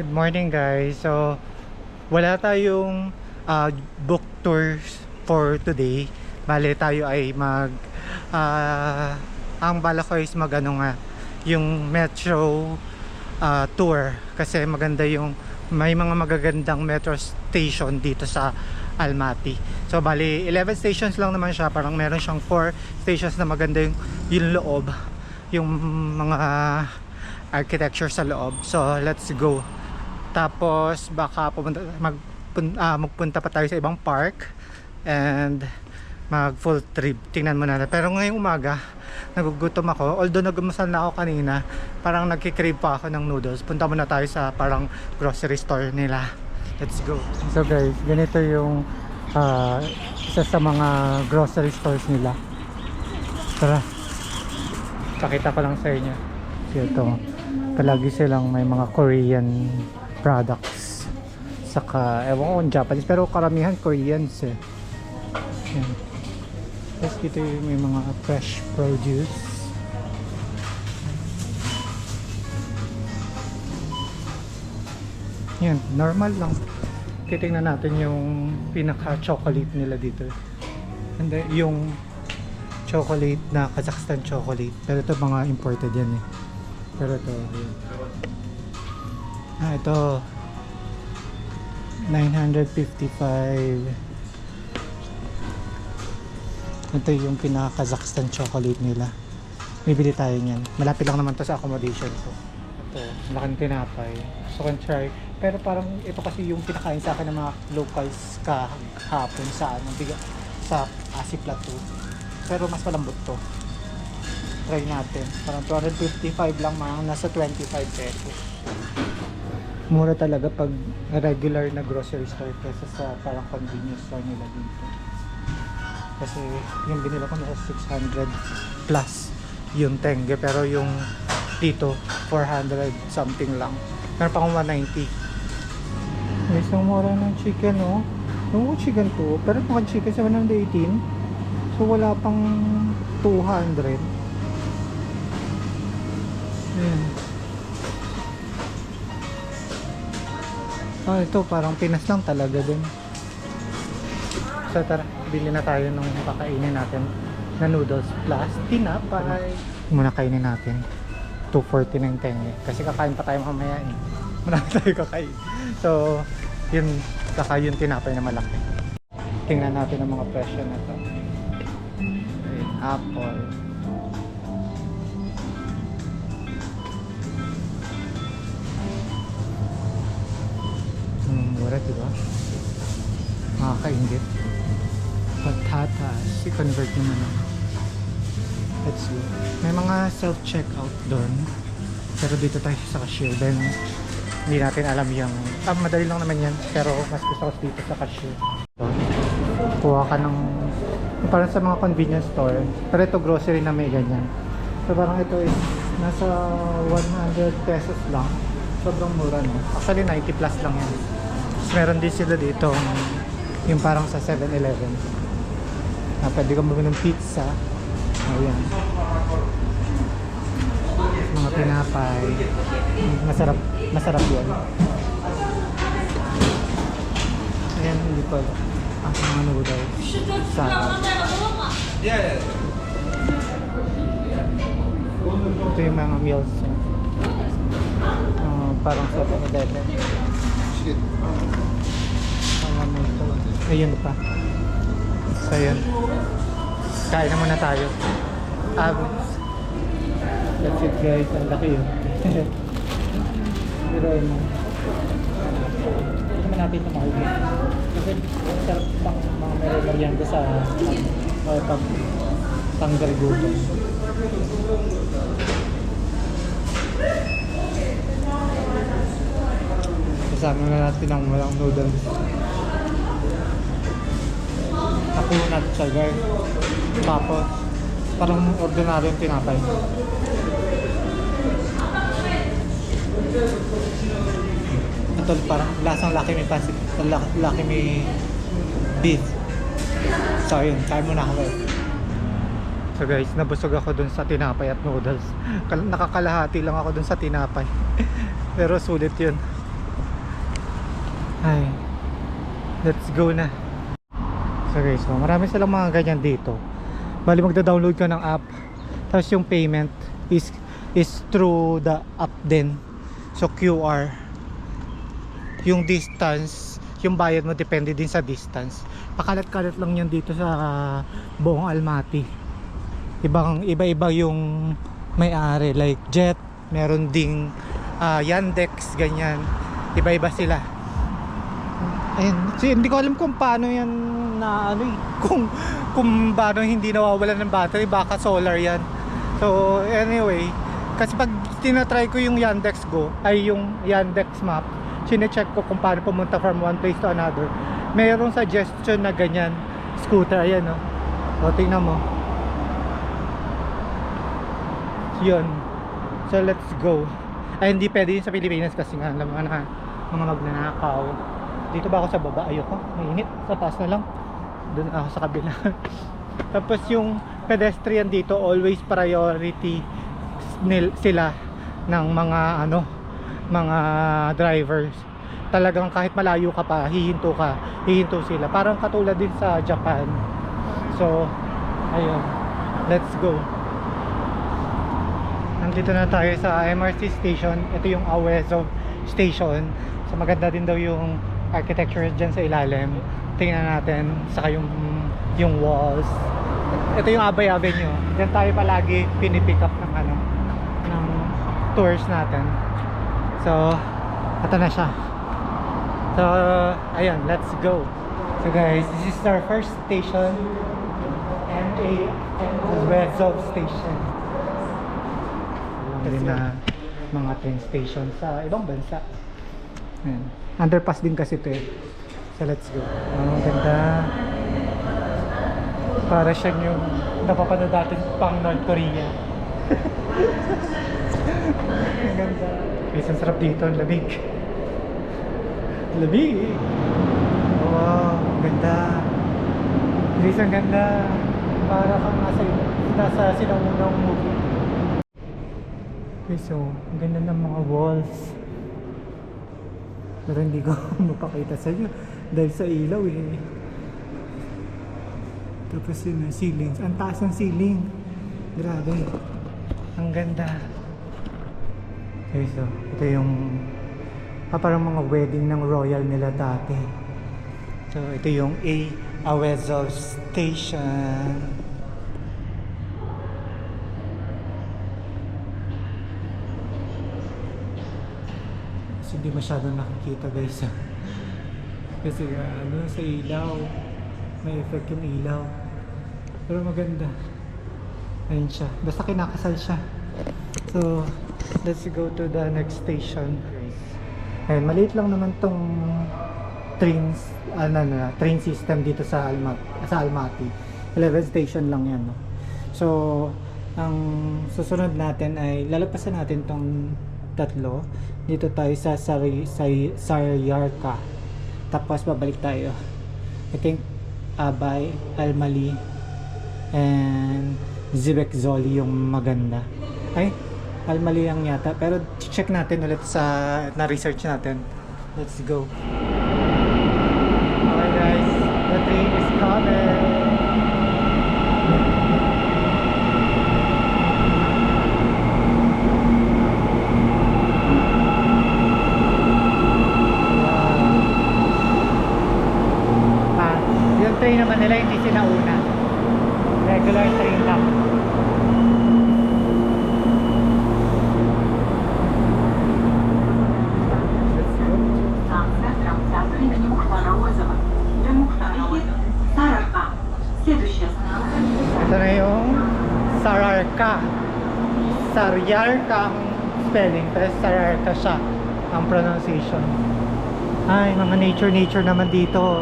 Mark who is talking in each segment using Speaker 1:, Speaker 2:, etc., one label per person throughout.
Speaker 1: Good morning guys. So wala tayong book tours for today. Bale tayo ay ang bala ko is nga yung metro tour kasi maganda yung may mga magagandang metro station dito sa Almaty. So bali 11 stations lang naman siya, parang meron siyang 4 stations na maganda yung loob, yung mga architecture sa loob. So let's go. Tapos baka magpunta pa tayo sa ibang park and mag full trip. Tingnan mo natin. Pero ngayong umaga nagugutom ako. Although nagumasal na ako kanina, parang nagki-crave pa ako ng noodles. Punta muna tayo sa parang grocery store nila. Let's go. So guys, ganito yung isa sa mga grocery stores nila. Tara, pakita ko lang sa inyo. Ito, palagi silang may mga Korean products, saka ewan ko kung Japanese, pero karamihan Koreans eh. Yan. Tapos dito yung may mga fresh produce. Yan, normal lang. Titingnan natin yung pinaka chocolate nila dito, and then yung chocolate na Kazakhstan chocolate, pero ito mga imported yan eh. Pero ito yun. Ito 955. Ito yung pinaka Kazakhstan chocolate nila. Bibili tayo niyan. Malapit lang naman to sa accommodation ko. Ito, laking tinapay. So can try. Pero parang ito kasi yung pinakain sa akin ng mga locals kahapon sa sa Asi Plateau. Pero mas malambot to. Try natin. Parang 255 lang, mga nasa 25 pesos. Mura talaga pag regular na grocery store kesa sa parang convenience store nila dito. Kasi yung binila ko nasa 600 plus yung tenge, pero yung dito 400 something lang. Meron pa akong 190. May isang mura ng chicken, oh. Yung chicken to, pero pang chicken sa 118. So wala pang 200. Ayan. Ito parang Pinas lang talaga din. So tara, bili na tayo ng kakainin natin na noodles plus tinapay. Muna kainin natin 249 tenge kasi kakain pa tayo mamaya eh. Marami tayo kakain. So yun, saka yung tinapay na malaki. Tingnan natin ang mga presyo na to. Apple, mura diba? Makakaingit. Patatas, i-convert nyo na lang. Let's go. May mga self-checkout doon, pero dito tayo sa cashier. Then hindi natin alam yung madali lang naman yan, pero mas gusto ko dito sa cashier. Kuha ka ng parang sa mga convenience store, pero ito grocery na may ganyan. So parang ito is nasa 100 pesos lang. Sobrang mura, no? Actually 90 plus lang yan. Tapos meron din sila dito yung parang sa 7-Eleven pwede kang bumili ng pizza. Ayan, mga tinapay, masarap yun. Ayan, hindi ko ang mga noodles sa ito yung mga meals, parang 7-Eleven. Ayun pa. So yun, kain na muna tayo. That's it guys, ang laki yun. Pero yun, hindi naman natin ito mahuli kasi sarap pang mga merienda sa tanggal gutom. Kasama na natin ang walang noodles. Nakuha natin siya guys. Tapos parang ordinary yung tinapay. Ito parang lasang Lucky May pancit, Lucky May beef. So yun, kain muna ako. So guys, nabusog ako dun sa tinapay at noodles. Nakakalahati lang ako dun sa tinapay. Pero sulit yun. Ay, let's go na. So guys, so marami silang mga ganyan dito. Bali magda-download ka ng app, tapos yung payment is through the app din. So QR. Yung distance, yung bayad mo depende din sa distance. Pakalat-kalat lang yan dito sa buong Almaty. Iba-iba yung may-ari, like Jet, meron ding Yandex, ganyan. Iba-iba sila. Ayun, hindi ko alam kung paano yan na ano eh. Kung paano hindi nawawalan ng battery, baka solar yan. So anyway, kasi pag tinatry ko yung Yandex Go, ay yung Yandex Map, sinecheck ko kung paano pumunta from one place to another. Mayroong suggestion na ganyan, scooter, ayan o. O tingnan mo. Yun. So let's go. Ay hindi pwede yun sa Pilipinas kasi nga alam mga magnanakaw. Dito ba ako sa baba? Ayoko, mainit. Sa taas na lang. Doon ako sa kabila. Tapos yung pedestrian dito, always priority sila ng mga drivers. Talagang kahit malayo ka pa, hihinto sila. Parang katulad din sa Japan. So ayun, let's go. Nandito na tayo sa MRT station. Ito yung Aweso station. So maganda din daw yung architecture dyan sa ilalim. Tingnan natin. Saka yung walls. Ito yung Abay Avenue. Diyan tayo palagi pinipick up ng tours natin. So ito na siya. So ayun, let's go. So guys, this is our first station, Aweso station. Ito rin na mga train station sa ibang bansa. Ayan. Underpass din kasi ito eh. So let's go. Ang ganda. Para siyang yung napapanood natin pang North Korea. Ang ganda. Guys, ang sarap dito. Ang lamig. Lamig. Wow, ang ganda. Guys, ang ganda. Para kang nasa sinaunang movie. Okay, so ang ganda ng mga walls. Pero hindi ko mapakita sa inyo dahil sa ilaw eh. Tapos yun ang ceiling. Ang taas ng ceiling. Grabe. Ang ganda. Okay, so ito yung parang mga wedding ng royal nila dati. So ito yung Aweso station. Hindi masyadong nakikita guys kasi sa ilaw may effect yung ilaw, pero maganda. Ayun siya, basta kinakasal siya. So let's go to the next station. Ayun, maliit lang naman tong train system dito sa Almaty. 11 station lang yan, no? So ang susunod natin ay lalapasan natin tong tatlo. Dito tayo sa Saryarka. Tapos babalik tayo. I think Abay, Almaly, and Zibekzoli yung maganda. Ay, Almaly lang yata. Pero check natin ulit sa na-research natin. Let's go. Okay guys, the train is coming. Train naman nila hindi sinauna, regular train lang. Ito na yung Saryarka ang spelling, pero Saryarka siya ang pronunciation. Ay, mga nature naman dito.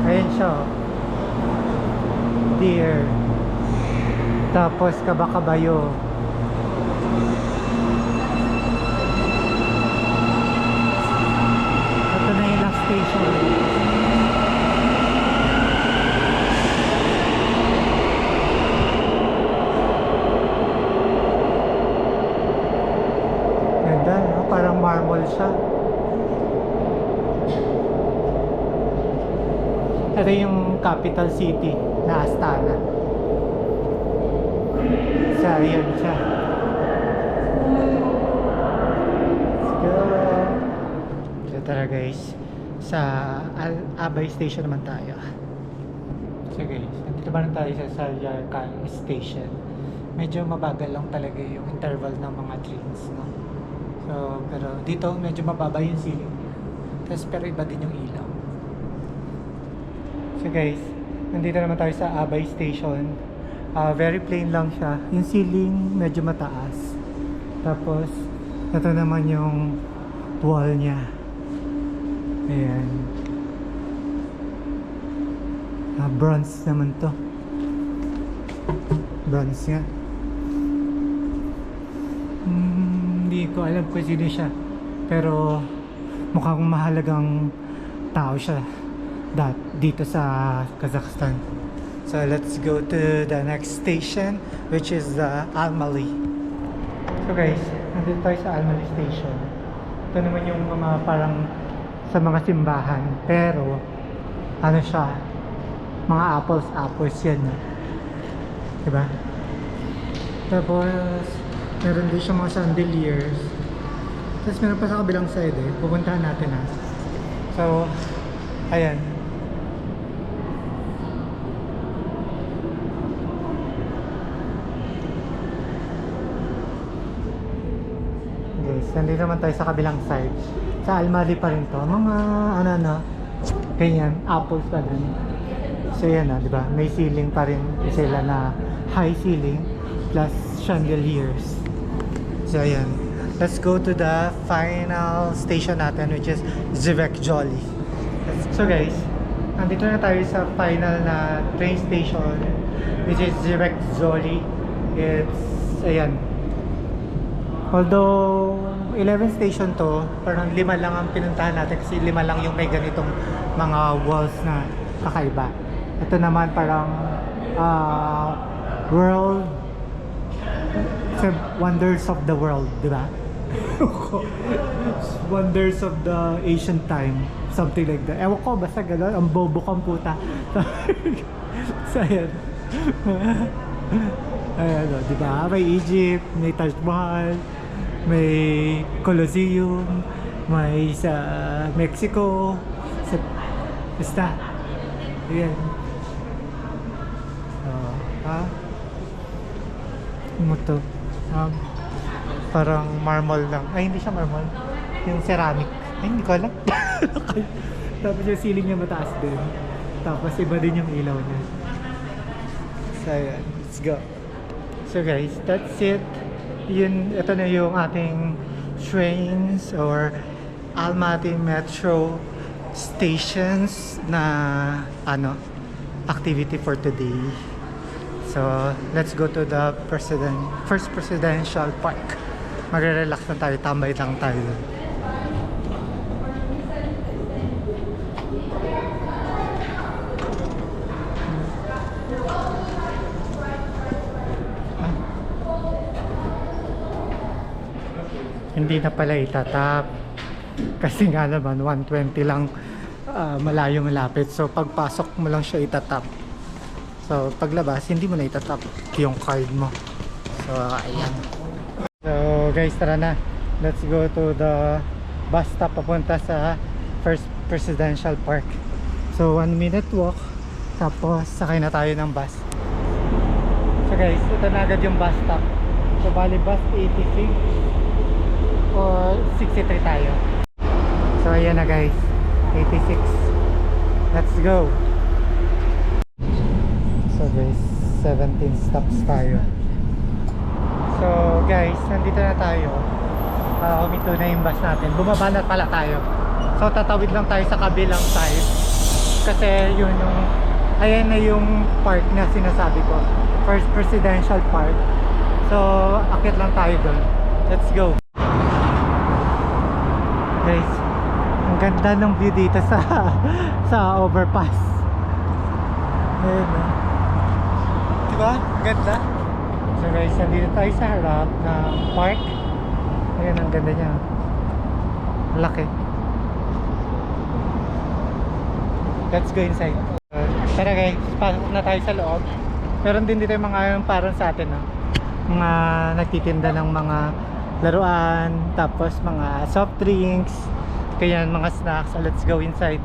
Speaker 1: Ayan siya. Deer. Tapos kaba-kabayo. Ito na yung last station. Ganda, no? Parang marble siya. Ito yung capital city na Astana. So, yun siya. Let's go. So, tara guys. Sa Abay Station naman tayo. So guys, nandito ba na tayo sa Salyarkan Station. Medyo mabagal lang talaga yung interval ng mga trains, no? So, pero dito medyo mababa yung ceiling. Tapos pero iba din yung ilaw. So guys, nandito naman tayo sa Abay Station. Very plain lang siya. Yung ceiling medyo mataas. Tapos, ito naman yung wall niya. Ayan. Bronze naman to. Bronze nga. Hindi ko alam kung sino siya. Pero mukhang mahalagang tao siya dito sa Kazakhstan. So let's go to the next station, which is the Almaly. So guys, nandito tayo sa Almaly Station. Ito naman yung mga parang sa mga simbahan. Pero ano siya, mga apples yan, no? Diba? Tapos meron din siya mga chandeliers. Tapos meron pa sa kabilang side pupuntahan natin ha. So ayan. Guys, nandito naman tayo sa kabilang side. Sa Almaly pa rin to. Mga ganyan, apples pa din. So yan di ba? May ceiling pa rin sila na high ceiling plus chandeliers. So ayan. Let's go to the final station natin, which is Zivekjoli. So guys, nandito na tayo sa final na train station, which is Zivekjoli. It's ayan. Although 11 station to, parang 5 lang ang pinuntahan natin kasi 5 lang yung may ganitong mga walls na kakaiba. Ito naman parang world wonders of the world, di ba? Wonders of the ancient time, something like that. Ewan ko, basta gano'n, ang bobo kang puta. So ayan. Ayan o, di ba? May Egypt, may Taj Mahal, may Colosseum, may sa Mexico, sa basta. Ayan. Ano to? Parang marble lang. Ay, hindi siya marble. Yung ceramic. Ay, hindi ko alam. Tapos yung ceiling niya mataas din. Tapos iba din yung ilaw niya. So, ayan. Let's go. So guys, that's it. Ito na yung ating trains or Almaty Metro stations na activity for today. So, let's go to the first presidential park. Magre-relax na tayo, tambay lang tayo. Hindi na pala itatap. Kasi nga naman, 120 lang malayo malapit. So, pagpasok mo lang siya itatap. So, paglabas, hindi mo na itatap yung card mo. So, ayan. So, guys, tara na. Let's go to the bus stop papunta sa first presidential park. So, 1 minute walk. Tapos, sakay na tayo ng bus. So, guys, ito na agad yung bus stop. So, bali bus 86 or 63 tayo. So, ayan na guys. 86. Let's go. So guys, 17 stops tayo. So guys, nandito na tayo. Huminto na yung bus natin. Bumaba na pala tayo. So tatawid lang tayo sa kabilang side. Kasi yun yung ayan na yung park na sinasabi ko. First Presidential Park. So akit lang tayo doon. Let's go. Guys, ang ganda ng view dito sa overpass. Ayan na. Diba? Ganda. So guys, nandito tayo sa harap ng park. Ayan, ang ganda niya. Laki. Let's go inside. Tara guys, pasok na tayo sa loob. Meron din dito yung mga yung parang sa atin, no? Mga nagtitinda ng mga laruan, tapos mga soft drinks, kaya mga snacks. So let's go inside.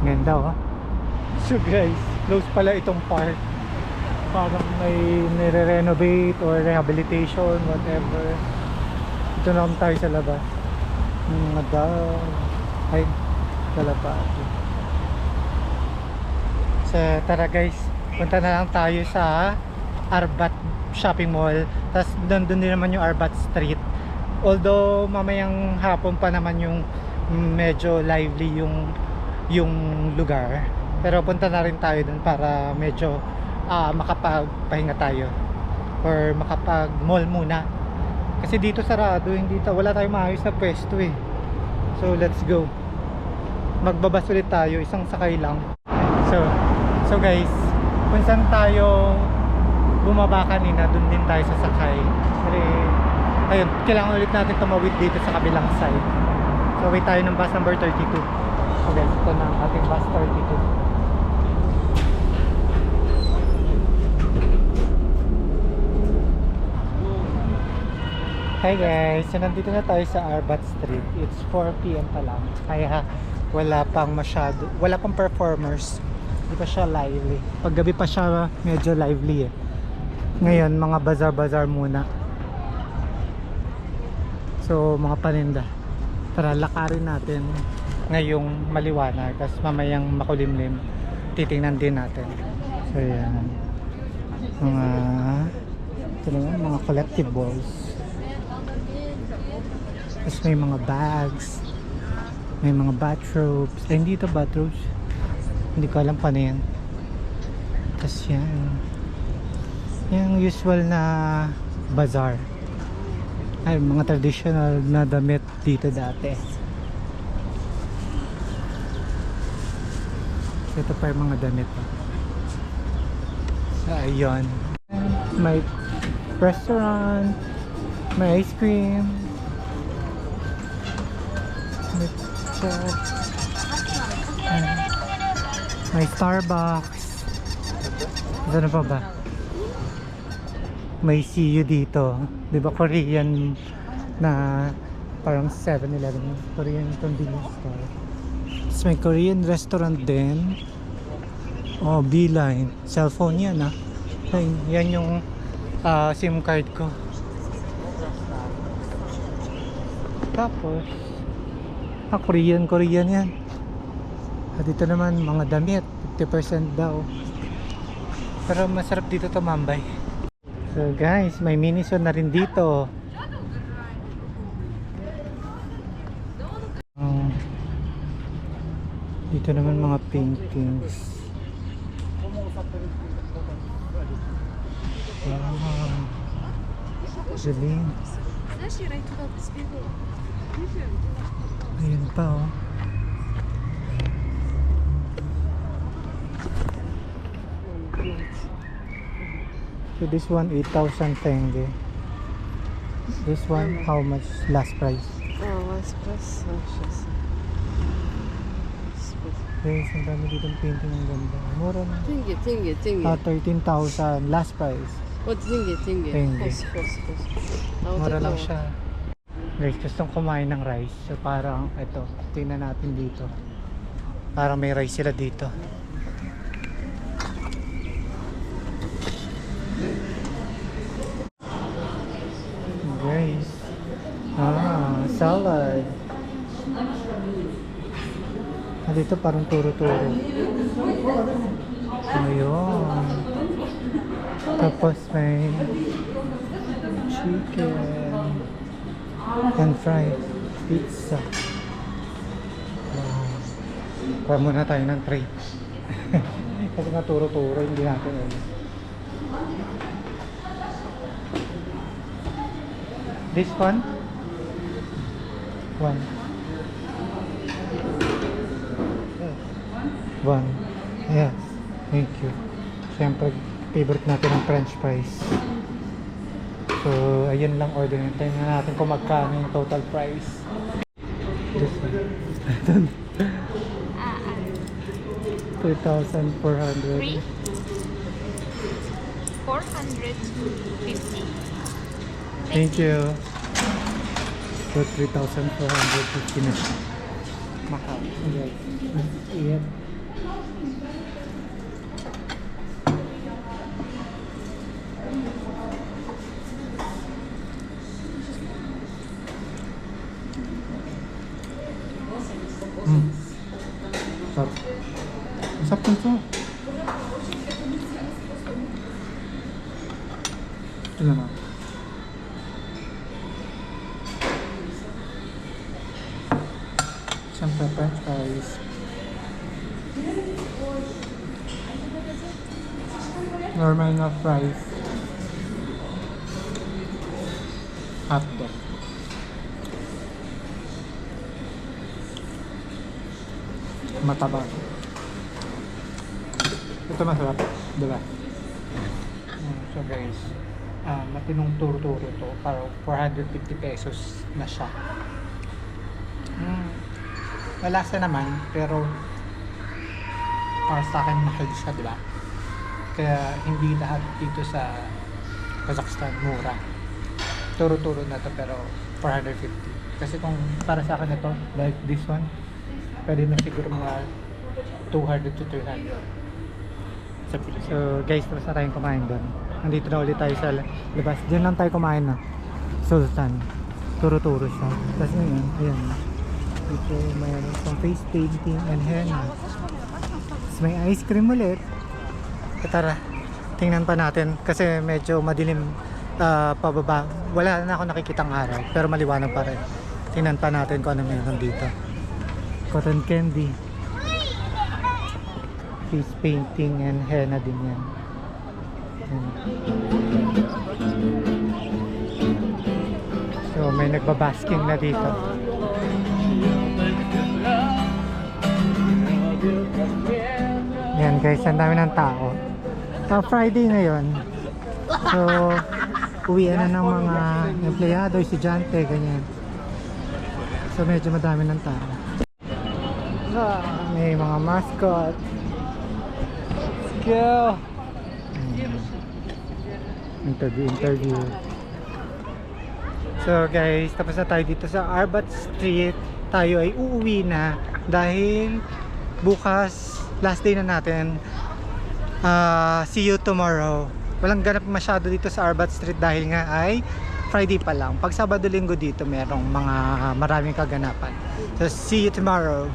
Speaker 1: Ganda, oh. So guys, close pala itong park. Parang may nire-renovate or rehabilitation, whatever. Ito na kami tayo sa labas. Mga daw. Ay, kalapati. So tara guys, punta na lang tayo sa Arbat Shopping Mall. Tapos doon din naman yung Arbat Street. Although mamayang hapon pa naman yung medyo lively yung lugar. Pero punta na rin tayo doon para medyo makapagpahinga tayo or makapag mall muna. Kasi dito sarado, hindi wala tayong maayos na pwesto eh. So let's go. Magbabas ulit tayo, isang sakay lang. So guys, kung saan tayo bumaba kanina, dun din tayo sasakay. Kasi ayun, kailangan ulit natin tumawid dito sa kabilang side. So wait tayo ng bus number 32. So guys, ito na ang ating bus 32. Hi guys, so nandito na tayo sa Arbat Street. It's 4 PM pa lang, kaya wala pang performers. Hindi pa siya lively. Pag gabi pa siya medyo lively eh. Ngayon mga bazaar muna. So mga paninda. Tara, lakarin natin ngayong maliwanag, tapos mamayang makulimlim titingnan din natin. So yan, mga collectibles. Tapos may mga bags, may mga bathrobes. Ay, hindi ito bathrobes, hindi ko alam paano yan. Tapos yan, yung usual na bazaar. Ay, mga traditional na damit dito dati. So, ito pa yung mga damit. So, ayun, may restaurant, may ice cream, may Starbucks. Ano pa ba? May see you dito. Di ba Korean na parang 7-Eleven, Korean convenience store. Tapos may Korean restaurant din. Oh, Beeline. Cellphone yan ah. Yan yung SIM card ko. Tapos Korean yan. At dito naman mga damit, 50% daw. Pero masarap dito tumambay. So guys, may Miniso na rin dito. Dito naman mga paintings. Wow, galing. Ayan pa oh. So this one 8,000 tenge. This one how much last price?
Speaker 2: Last price
Speaker 1: Guys, ang dami ditong painting, ang ganda. Mura na.
Speaker 2: tinggi.
Speaker 1: 13,000 last price.
Speaker 2: tinggi.
Speaker 1: Tenge.
Speaker 2: Hos.
Speaker 1: Mura lang siya. Guys, gustong kumain ng rice. So parang ito, tingnan natin dito. Parang may rice sila dito. Guys, salad. Dito parang turo-turo. Ayun. Tapos may chicken and fried pizza. Wow. Kuha muna tayo ng tray. Kasi nga turo-turo, hindi natin alam. This one? One. Yes. Thank you. Siyempre, favorite natin ang french fries. So, ayun lang order natin. Tingnan natin kung magkano yung total price. This one. 2,400.
Speaker 3: 450.
Speaker 1: Thank you. So, 3,450 na siya. Mahal. Okay. Yep. Sarap. Masarap nito. Ito na. Siyempre, french fries. Normal na fries. Hotdog. Mataba. Ito masarap, diba? So guys, matinong turo-turo to. Parang 450 pesos na siya. Malasa naman, pero para sa akin mahal siya, diba? Kaya hindi lahat dito sa Kazakhstan mura. Turo-turo na to, pero 450. Kasi kung para sa akin ito, like this one, pwede na siguro mga 200 to 300 sa Pilipinas. So guys, tapos na tayong kumain doon. Nandito na ulit tayo sa labas. Diyan lang tayo kumain na Sultan. Turo-turo siya. Tapos ngayon, ayan. Dito mayroon pang face painting and henna. Tapos may ice cream ulit. Tara, tingnan pa natin kasi medyo madilim pababa. Wala na ako nakikitang araw pero maliwanag pa rin. Tingnan pa natin kung ano meron dito. Cotton candy, face painting and henna din yan. So may nagbabasking na dito. Yan guys, ang dami ng tao. Friday na yon. So uwian na ng mga empleyado, estudyante, ganyan. So medyo madami ng tao. May mga mascot. Let's go! Interview. So guys, tapos na tayo dito sa Arbat Street. Tayo ay uuwi na dahil bukas, last day na natin. See you tomorrow. Walang ganap masyado dito sa Arbat Street dahil nga ay Friday pa lang. Pag Sabado Linggo dito merong maraming kaganapan. So see you tomorrow.